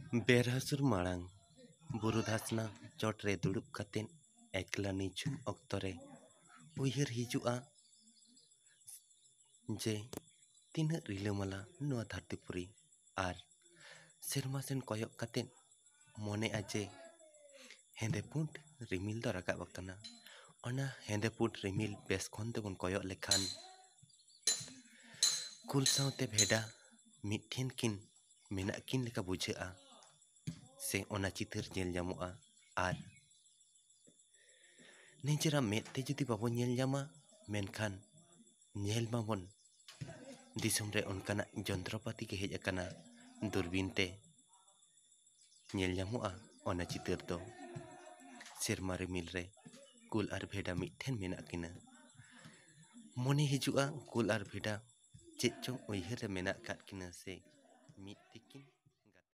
ᱵᱮᱨᱦᱟᱹᱥᱩᱨ ᱢᱟᱲᱟᱝ ᱵᱩᱨᱩ ᱫᱷᱟᱥᱱᱟ ᱪᱚᱴᱨᱮ ᱫᱩᱲᱩᱵ ᱠᱟᱛᱮᱫ ᱮᱠᱞᱟ ᱱᱤঝᱩᱢ ᱚᱠᱛᱚᱨᱮ ᱩᱭᱦᱟᱹᱨ ᱦᱤᱡᱩᱜᱼᱟ ᱡᱮ ᱛᱤᱱᱟᱹᱜ ᱨᱤᱞᱟᱹᱢᱟᱞᱟ ᱱᱚᱣᱟ ᱫᱷᱟᱹᱨᱛᱤᱯᱩᱨᱤ ᱟᱨ ᱥᱮᱨᱢᱟ ᱥᱮᱱ ᱠᱚᱭᱚᱜ ᱠᱟᱛᱮᱫ ᱢᱚᱱᱮᱜᱼᱟ ᱡᱮ ᱦᱮᱸᱫᱮ ᱯᱩᱸᱰ ᱨᱤᱢᱤᱞ ᱫᱚ ᱨᱟᱠᱟᱵ ᱟᱠᱟᱱᱟ᱾ ᱚᱱᱟ ᱦᱮᱸᱫᱮ ᱯᱩᱸᱰ ᱨᱤᱢᱤᱞ ᱵᱮᱥ ᱠᱷᱚᱱ ᱛᱮᱵᱚᱱ ᱠᱚᱭᱚᱜ ᱞᱮᱠᱷᱟᱱ ᱠᱩᱞ ᱥᱟᱶᱛᱮ ᱵᱷᱮᱰᱟ ᱢᱤᱫᱴᱷᱮᱱ ᱠᱤᱱ ᱢᱮᱱᱟᱜ ᱠᱤᱱ ᱞᱮᱠᱟ ᱵᱩᱡᱷᱟᱹᱜᱼᱟ ᱥᱮ ᱚᱱᱟ ᱪᱤᱛᱟᱹᱨ ᱧᱮᱞ ᱧᱟᱢᱚᱜᱼᱟ᱾ ᱟᱨ ᱱᱤᱡᱮᱨᱟᱜ ᱢᱮᱫ ᱛᱮ ᱡᱩᱫᱤ ᱵᱟᱵᱚᱱ ᱧᱮᱞ ᱧᱟᱢᱟ, ᱢᱮᱱᱠᱷᱟन ᱧᱮᱞ ᱢᱟᱵᱚᱱ ᱫᱤᱥᱚᱢ ᱨᱮ ᱚᱱᱠᱟᱱᱟᱜ ᱡᱚᱱᱛᱨᱚᱯᱟᱹᱛᱤ ᱜᱮ ᱦᱮᱡ ᱟᱠᱟᱱᱟ, ᱫᱩᱨᱵᱤᱱ ᱛᱮ ᱧᱮᱞ ᱧᱟᱢᱚᱜᱼᱟ ᱚᱱᱟ ᱪᱤᱛᱟᱹᱨ ᱫᱚ᱾ ᱥᱮᱨᱢᱟ ᱨᱤᱢᱤᱞ ᱨᱮ ᱠᱩᱞ ᱟᱨ ᱵᱷᱮᱰᱟ ᱢᱤᱫᱴᱷᱮᱱ ᱢᱮᱱᱟᱜ ᱠᱤᱱᱟ᱾ ᱢᱚᱱᱮ ᱦᱤᱡᱩᱜᱼᱟ ᱠᱩᱞ ᱟᱨ ᱵᱷᱮᱰᱟ ᱪᱮᱫ ᱪᱚᱝ ᱩᱭᱦᱟᱹᱨ ᱨᱮ ᱢᱮᱱᱟᱜ ᱟᱠᱟᱫ ᱠᱤᱱᱟᱹ ᱥᱮ ᱢᱤᱫ ᱛᱮᱠᱤᱱ